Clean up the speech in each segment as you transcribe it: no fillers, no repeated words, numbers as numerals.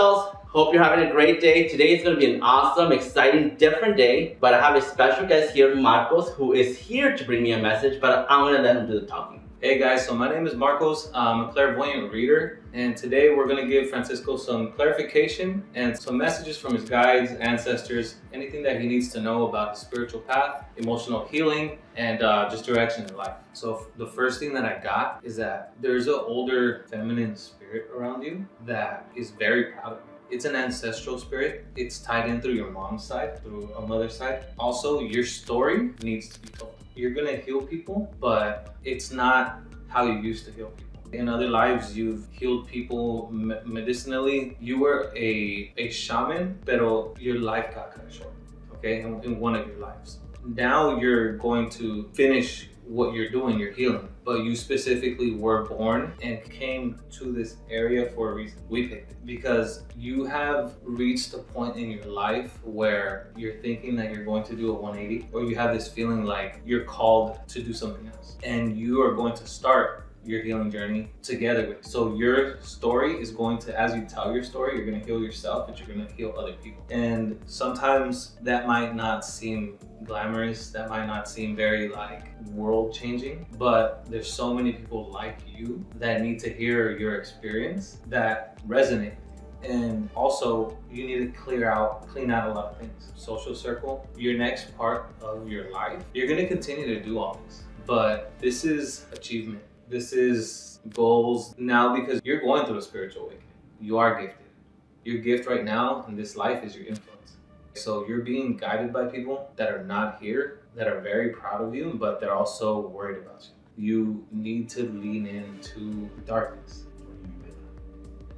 y'all? Hope you're having a great day. Today is going to be an awesome, exciting, different day. But I have a special guest here, Marcos, who is here to bring me a message, but I'm going to let him do the talking. Hey guys, so my name is Marcos. I'm a clairvoyant reader, and today we're going to give Francisco some clarification and some messages from his guides, ancestors, anything that he needs to know about his spiritual path, emotional healing, and just direction in life. So the first thing that I got is that there's an older feminine spirit around you that is very proud of you. It's an ancestral spirit. It's tied in through your mom's side, through a mother's side. Also, your story needs to be told. You're gonna heal people, but it's not how you used to heal people. In other lives, you've healed people medicinally. You were a shaman, pero your life got cut short, okay, in one of your lives. Now you're going to finish what you're doing, you're healing, but you specifically were born and came to this area for a reason. We picked it because you have reached a point in your life where you're thinking that you're going to do a 180, or you have this feeling like you're called to do something else, and you are going to start your healing journey together with. So your story is going to, as you tell your story, you're going to heal yourself, but you're going to heal other people. And sometimes that might not seem glamorous, that might not seem very like world changing, but there's so many people like you that need to hear your experience that resonate. And also, you need to clean out a lot of things. Social circle, your next part of your life, you're going to continue to do all this, but this is achievement. This is goals now, because you're going through a spiritual awakening. You are gifted. Your gift right now in this life is your influence. So you're being guided by people that are not here, that are very proud of you, but they're also worried about you. You need to lean into darkness.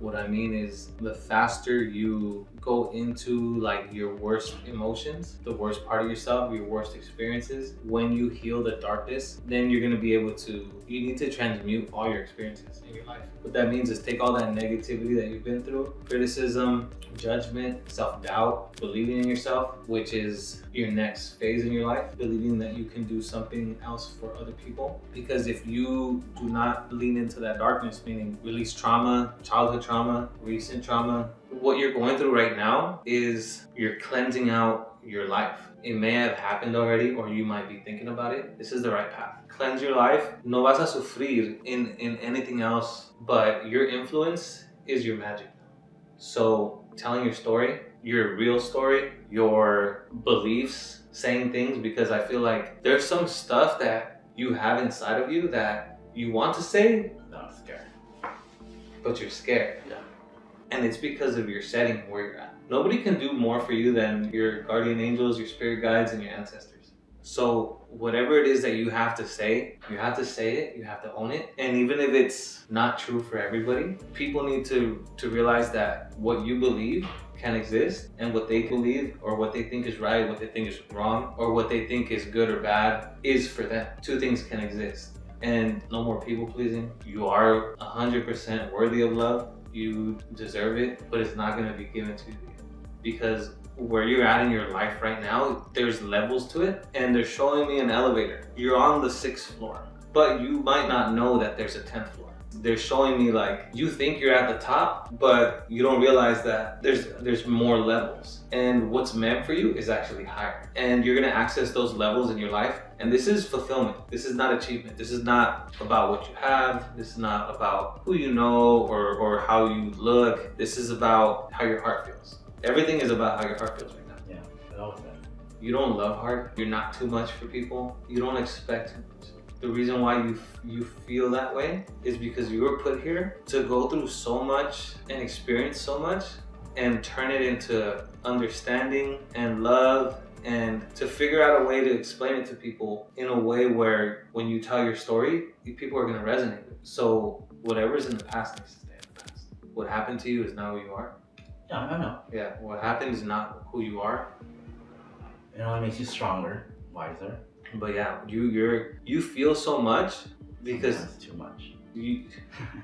What I mean is, the faster you go into like your worst emotions, the worst part of yourself, your worst experiences, when you heal the darkness, then you're gonna be able to, you need to transmute all your experiences in your life. What that means is take all that negativity that you've been through, criticism, judgment, self-doubt, believing in yourself, which is your next phase in your life, believing that you can do something else for other people. Because if you do not lean into that darkness, meaning release trauma, childhood trauma, recent trauma, what you're going through right now is you're cleansing out your life. It may have happened already, or you might be thinking about it. This is the right path. Cleanse your life. No vas a sufrir in anything else, but your influence is your magic. So telling your story, your real story, your beliefs, saying things, because I feel like there's some stuff that you have inside of you that you want to say, I'm scared. But you're scared. Yeah. And it's because of your setting where you're at. Nobody can do more for you than your guardian angels, your spirit guides, and your ancestors. So whatever it is that you have to say it, you have to own it. And even if it's not true for everybody, people need to realize that what you believe can exist, and what they believe, or what they think is right, what they think is wrong, or what they think is good or bad is for them. Two things can exist. And no more people pleasing. You are 100% worthy of love. You deserve it, but it's not going to be given to you, because where you're at in your life right now, there's levels to it, and they're showing me an elevator. You're on the 6th floor, but you might not know that there's a 10th floor. They're showing me like you think you're at the top, but you don't realize that there's more levels, and what's meant for you is actually higher, and you're gonna access those levels in your life. And this is fulfillment. This is not achievement. This is not about what you have. This is not about who you know or how you look. This is about how your heart feels. Everything is about how your heart feels right now. Yeah, I love that. You don't love hard. You're not too much for people. You don't expect too much. The reason why you feel that way is because you were put here to go through so much and experience so much, and turn it into understanding and love, and to figure out a way to explain it to people in a way where when you tell your story, people are going to resonate with it. So whatever's in the past needs to stay in the past. What happened to you is not who you are. Yeah, I know. Yeah, what happened is not who you are. You know, it makes you stronger, wiser. But yeah, you feel so much because that's too much.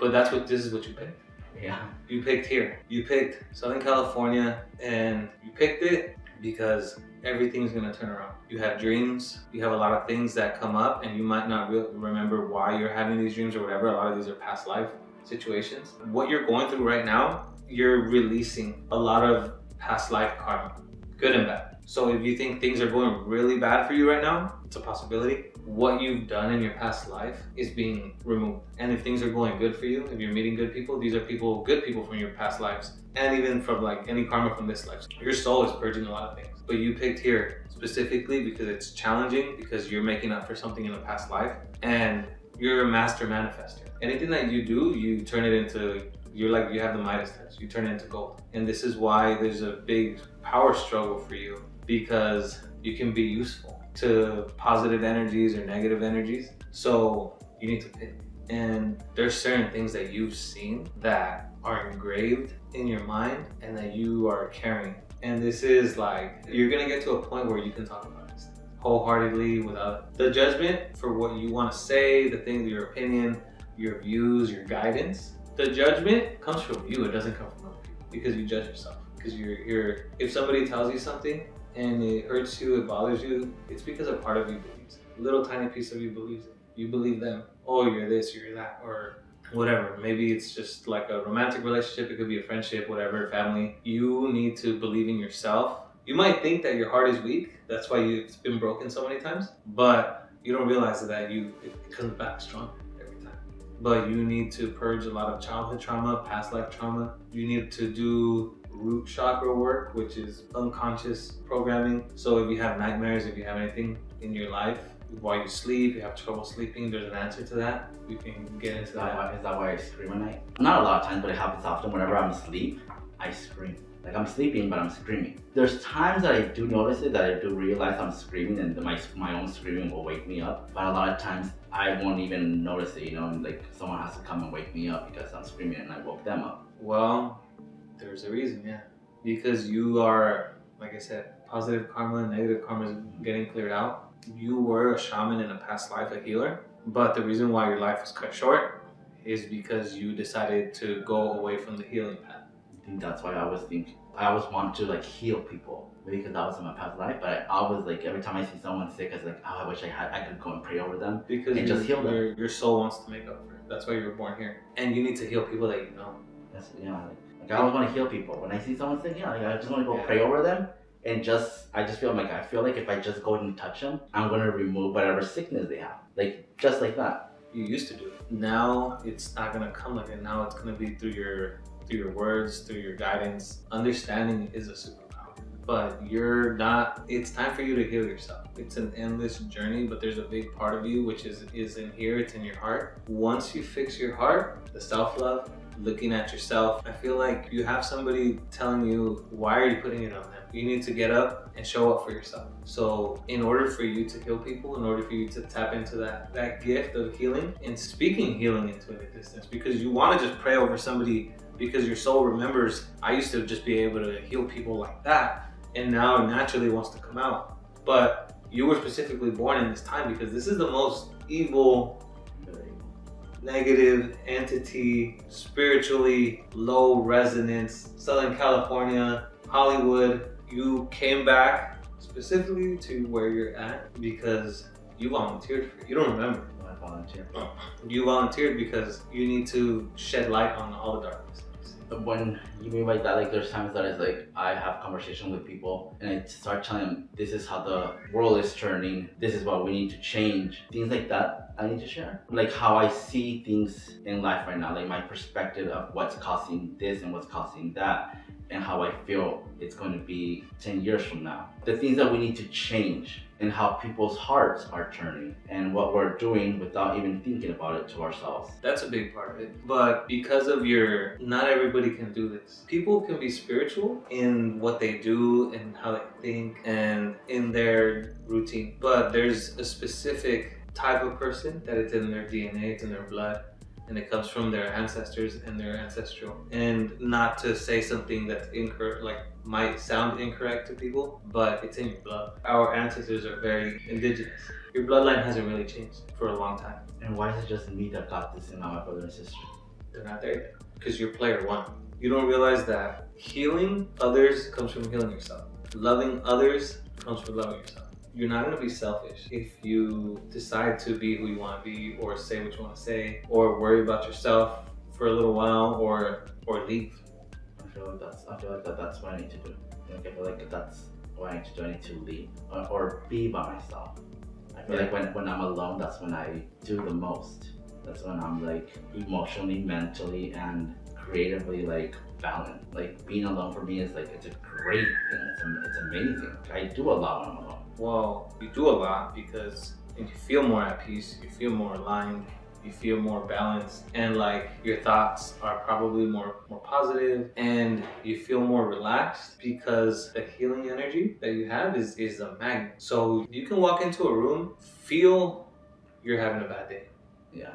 But this is what you picked. Yeah. You picked here. You picked Southern California, and you picked it because everything's gonna turn around. You have dreams, you have a lot of things that come up, and you might not remember why you're having these dreams or whatever. A lot of these are past life situations. What you're going through right now you're releasing a lot of past life karma, good and bad. So if you think things are going really bad for you right now, it's a possibility. What you've done in your past life is being removed. And if things are going good for you, if you're meeting good people, these are people, good people from your past lives. And even from like any karma from this life. Your soul is purging a lot of things. But you picked here specifically because it's challenging, because you're making up for something in a past life. And you're a master manifester. Anything that you do, you turn it into, you have the Midas touch, you turn it into gold. And this is why there's a big power struggle for you, because you can be useful to positive energies or negative energies. So you need to pick. And there's certain things that you've seen that are engraved in your mind and that you are carrying. And this is like, you're gonna get to a point where you can talk about this wholeheartedly without the judgment for what you want to say, the things, your opinion, your views, your guidance. The judgment comes from you, it doesn't come from other people, because you judge yourself. Because you're if somebody tells you something and it hurts you, it bothers you, it's because a part of you believes it. A little tiny piece of you believes it. You believe them. Oh, you're this, you're that, or whatever. Maybe it's just like a romantic relationship, it could be a friendship, whatever, family. You need to believe in yourself. You might think that your heart is weak, that's why it's been broken so many times, but you don't realize that it comes back stronger every time. But you need to purge a lot of childhood trauma, past life trauma. You need to do root chakra work, which is unconscious programming. So if you have nightmares, if you have anything in your life, while you sleep, you have trouble sleeping, there's an answer to that. We can get into that. Is that why I scream at night? Not a lot of times, but it happens often. Whenever I'm asleep, I scream. Like I'm sleeping, but I'm screaming. There's times that I do notice it, that I do realize I'm screaming, and my own screaming will wake me up. But a lot of times, I won't even notice it, and like someone has to come and wake me up because I'm screaming and I woke them up. Well, there's a reason, yeah. Because you are, like I said, positive karma and negative karma is getting cleared out. You were a shaman in a past life, a healer, but the reason why your life was cut short is because you decided to go away from the healing path. I think that's why I always want to like heal people, maybe because that was in my past life. But I always like, every time I see someone sick, I was like, oh, I wish I could go and pray over them and just heal them. Your soul wants to make up for it. That's why you were born here, and you need to heal people that you know. That's, like I always want to heal people. When I see someone sick, like I just want to go pray over them. And I just feel like if I just go and touch them, I'm gonna remove whatever sickness they have. Like just like that. You used to do it. Now it's not gonna come like it. Now it's gonna be through your words, through your guidance. Understanding is a superpower. But it's time for you to heal yourself. It's an endless journey, but there's a big part of you which is in here, it's in your heart. Once you fix your heart, the self-love, looking at yourself, I feel like you have somebody telling you, why are you putting it on them? You need to get up and show up for yourself. So in order for you to heal people, in order for you to tap into that gift of healing and speaking healing into an existence, because you want to just pray over somebody because your soul remembers, I used to just be able to heal people like that, and now it naturally wants to come out. But you were specifically born in this time because this is the most evil, negative entity, spiritually low resonance, Southern California, Hollywood. You came back specifically to where you're at because you volunteered for it. You don't remember. I volunteered. You volunteered because you need to shed light on all the darkness. When you mean by that, like there's times that it's like I have conversations with people and I start telling them this is how the world is turning, this is what we need to change, things like that I need to share. Like how I see things in life right now, like my perspective of what's causing this and what's causing that, and how I feel it's going to be 10 years from now. The things that we need to change and how people's hearts are turning and what we're doing without even thinking about it to ourselves. That's a big part of it. But because of not everybody can do this. People can be spiritual in what they do and how they think and in their routine. But there's a specific type of person that it's in their DNA, it's in their blood. And it comes from their ancestors and their ancestral. And not to say something that's incorrect, like might sound incorrect to people, but it's in your blood. Our ancestors are very indigenous. Your bloodline hasn't really changed for a long time. And why is it just me that got this and not my brother and sister? They're not there yet, because you're player one. You don't realize that healing others comes from healing yourself. Loving others comes from loving yourself. You're not going to be selfish if you decide to be who you want to be, or say what you want to say, or worry about yourself for a little while, or leave. I feel like that's what I need to do. Like I feel like that's what I need to do. I need to leave or be by myself. I feel like when I'm alone, that's when I do the most. That's when I'm like emotionally, mentally, and creatively like balanced. Like being alone for me is like it's a great thing. It's amazing. I do a lot when I'm alone. Well, you do a lot because you feel more at peace, you feel more aligned, you feel more balanced, and like your thoughts are probably more positive, and you feel more relaxed because the healing energy that you have is a magnet. So you can walk into a room, feel you're having a bad day. Yeah.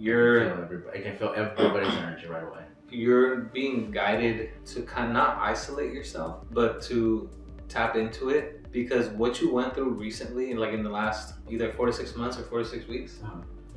I can feel everybody's energy right away. You're being guided to kind of not isolate yourself, but to tap into it, because what you went through recently, like in the last either 4 to 6 months or 4 to 6 weeks,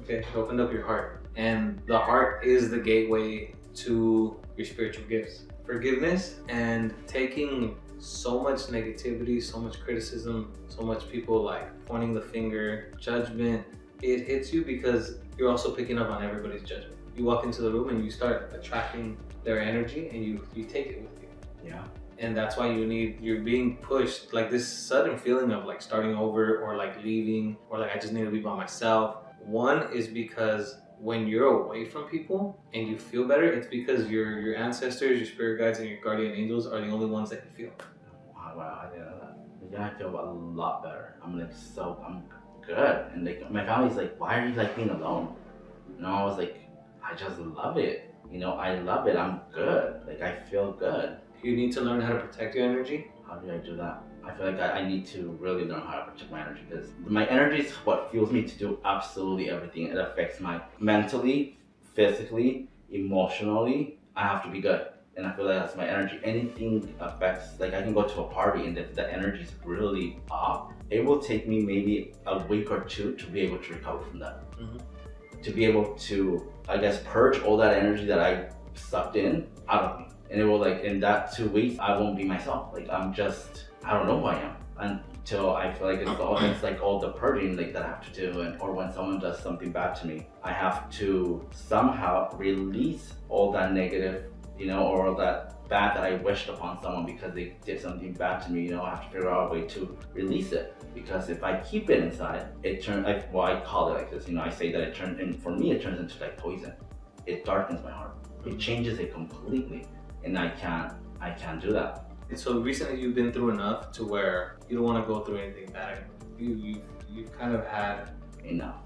okay, it opened up your heart, and the heart is the gateway to your spiritual gifts. Forgiveness and taking so much negativity, so much criticism, so much people like pointing the finger, judgment, it hits you because you're also picking up on everybody's judgment. You walk into the room and you start attracting their energy, and you take it with you. Yeah. And that's why you're being pushed, like this sudden feeling of like starting over or like leaving or like I just need to be by myself. One is because when you're away from people and you feel better, it's because your ancestors, your spirit guides, and your guardian angels are the only ones that you feel. Wow, I didn't know that. Yeah, I feel a lot better. I'm good. And like my family's like, why are you like being alone? You know, I was like, I just love it. You know, I love it. I'm good. Like I feel good. You need to learn how to protect your energy. How do I do that? I feel like I need to really learn how to protect my energy, because my energy is what fuels me to do absolutely everything. It affects my mentally, physically, emotionally. I have to be good. And I feel like that's my energy. Anything affects, like I can go to a party and if the energy is really off, it will take me maybe a week or two to be able to recover from that. To be able to, I guess, purge all that energy that I sucked in out of me. And it will like, in that 2 weeks, I won't be myself. Like I don't know who I am until I feel like it's like all the purging like that I have to do. Or when someone does something bad to me, I have to somehow release all that negative, you know, or all that bad that I wished upon someone because they did something bad to me. You know, I have to figure out a way to release it, because if I keep it inside, it turns like, well, I call it like this, you know, I say that it turns, and for me it turns into like poison. It darkens my heart. It changes it completely, and I can't do that. And so recently you've been through enough to where you don't want to go through anything bad anymore. You've kind of had enough.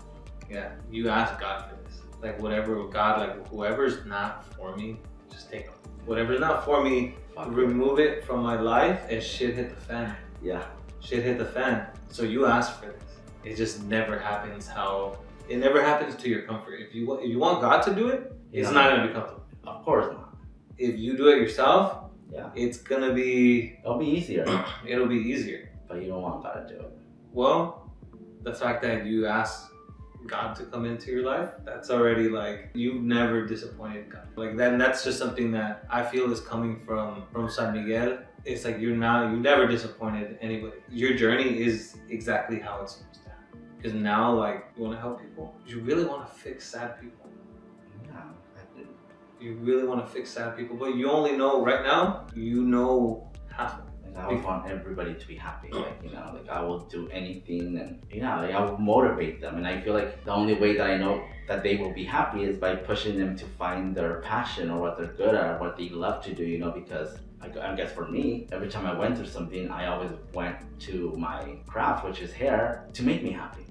Yeah, you ask God for this. Like whatever, God, like whoever's not for me, just take them. Whatever's not for me, remove it from my life, and shit hit the fan. Yeah. Shit hit the fan. So you ask for this. It just never happens it never happens to your comfort. If you want God to do it, it's not gonna be comfortable. Of course not. If you do it yourself, it's gonna be... It'll be easier. It'll be easier. But you don't want God to do it. Well, the fact that you ask God to come into your life, that's already like, you've never disappointed God. Like that's just something that I feel is coming from San Miguel. It's like you've never disappointed anybody. Your journey is exactly how it's supposed to happen. Because now, like, you want to help people. You really want to fix sad people. Yeah, I do. You really want to fix sad people, but you only know right now, you know half of it. I would want everybody to be happy, like, you know, like I will do anything, and like I will motivate them. And I feel like the only way that I know that they will be happy is by pushing them to find their passion or what they're good at or what they love to do, you know, because I guess for me, every time I went through something, I always went to my craft, which is hair, to make me happy.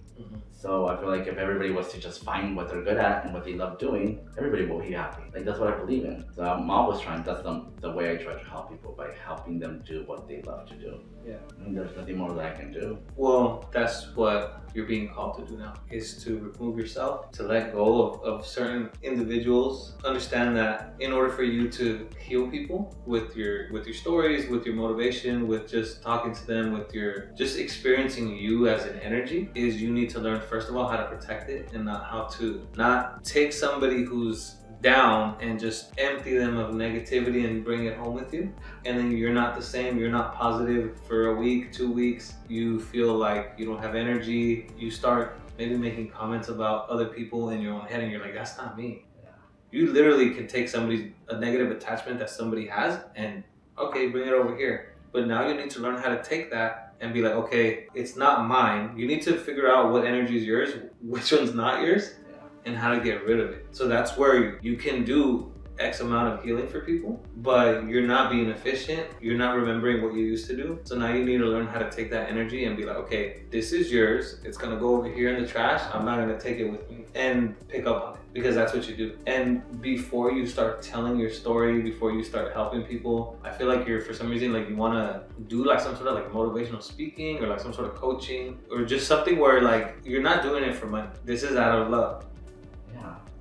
So I feel like if everybody was to just find what they're good at and what they love doing, everybody will be happy. Like that's what I believe in. So I'm always trying, that's the way I try to help people, by helping them do what they love to do. Yeah. I mean, there's nothing more that I can do. Well, that's what you're being called to do now, is to remove yourself, to let go of certain individuals. Understand that in order for you to heal people with your stories, with your motivation, with just talking to them, with your just experiencing you as an energy, is you need to learn first of all how to protect it, and not take somebody who's down and just empty them of negativity and bring it home with you, and then you're not the same, you're not positive for a week, 2 weeks, you feel like you don't have energy, you start maybe making comments about other people in your own head, and you're like, that's not me. You literally can take a negative attachment that somebody has and, okay, bring it over here. But now you need to learn how to take that and be like, okay, it's not mine. You need to figure out what energy is yours, which one's not yours, and how to get rid of it. So that's where you can do X amount of healing for people, but you're not being efficient. You're not remembering what you used to do. So now you need to learn how to take that energy and be like, okay, this is yours. It's gonna go over here in the trash. I'm not gonna take it with me and pick up on it, because that's what you do. And before you start telling your story, before you start helping people, I feel like for some reason, like you wanna do like some sort of like motivational speaking or like some sort of coaching or just something where like you're not doing it for money. This is out of love.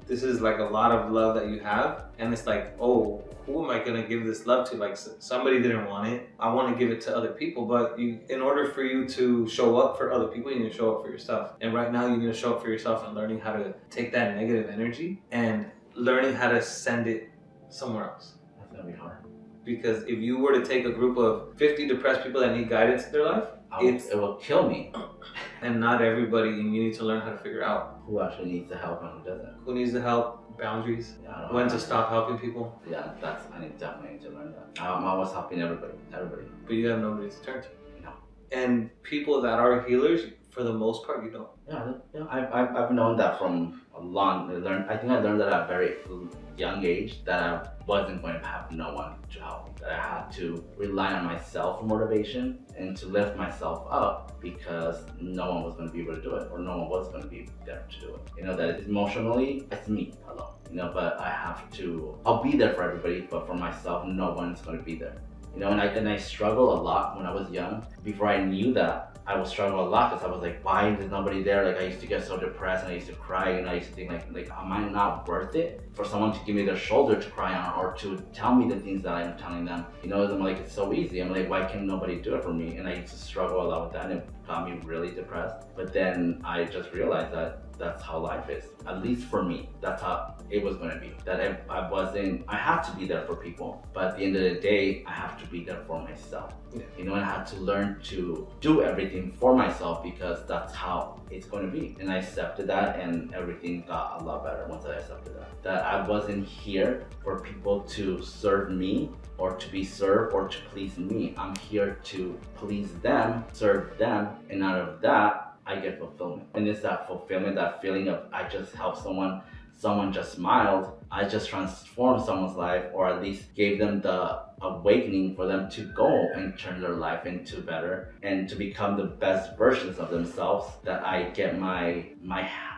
This is like a lot of love that you have, and it's like, oh, who am I gonna give this love to? Like somebody didn't want it. I want to give it to other people, but in order for you to show up for other people, you need to show up for yourself. And right now, you need to show up for yourself and learning how to take that negative energy and learning how to send it somewhere else. That's gonna be hard. Because if you were to take a group of 50 depressed people that need guidance in their life, it will kill me. And not everybody, and you need to learn how to figure out who actually needs the help and who doesn't. Who needs the help, boundaries, when to stop helping people. Yeah, I definitely need to learn that. I'm always helping everybody. But you have nobody to turn to. No. And people that are healers, for the most part, you don't. Yeah. I've known that from a long. I think I learned that at a very young age that I wasn't going to have no one to help me. That I had to rely on myself for motivation and to lift myself up, because no one was going to be able to do it, or no one was going to be there to do it. You know, that emotionally, it's me alone. You know, but I'll be there for everybody, but for myself, no one's going to be there. You know, and I struggled a lot when I was young. Before I knew that, I would struggle a lot because I was like, why is nobody there? Like, I used to get so depressed and I used to cry, and I used to think like, am I not worth it for someone to give me their shoulder to cry on, or to tell me the things that I'm telling them? You know, I'm like, it's so easy. I'm like, why can nobody do it for me? And I used to struggle a lot with that, and it got me really depressed. But then I just realized that that's how life is. At least for me, that's how it was going to be. That I had to be there for people, but at the end of the day, I have to be there for myself. Yeah. You know, and I had to learn to do everything for myself, because that's how it's going to be. And I accepted that, and everything got a lot better once I accepted that. That I wasn't here for people to serve me, or to be served, or to please me. I'm here to please them, serve them, and out of that, I get fulfillment. And it's that fulfillment, that feeling of I just helped someone just smiled, I just transformed someone's life, or at least gave them the awakening for them to go and turn their life into better and to become the best versions of themselves, that I get my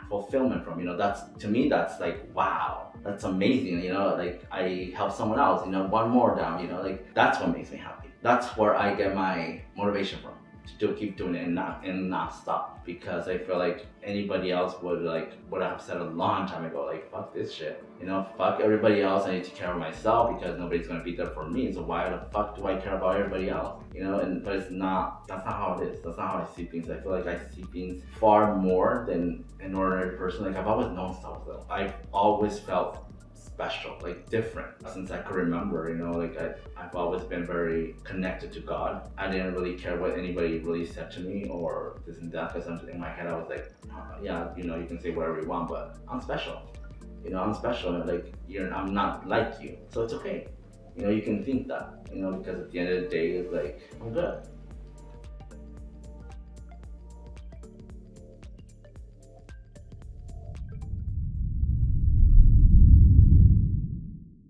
fulfillment from. You know, that's, to me, that's like, wow, that's amazing. You know, like I help someone else, you know, one more down, you know, like that's what makes me happy. That's where I get my motivation from, to keep doing it and not stop, because I feel like anybody else would have said a long time ago, like, fuck this shit, you know, fuck everybody else, I need to care for myself because nobody's gonna be there for me, so why the fuck do I care about everybody else, you know? But that's not how it is. That's not how I see things. I feel like I see things far more than an ordinary person. Like, I've always known stuff though. I've always felt special, like different, since I could remember, you know, like I've always been very connected to God. I didn't really care what anybody really said to me or this and that, because in my head I was like, yeah, you know, you can say whatever you want, but I'm special, you know, I'm special, and like, I'm not like you, so it's okay, you know, you can think that, you know, because at the end of the day, it's like, I'm good.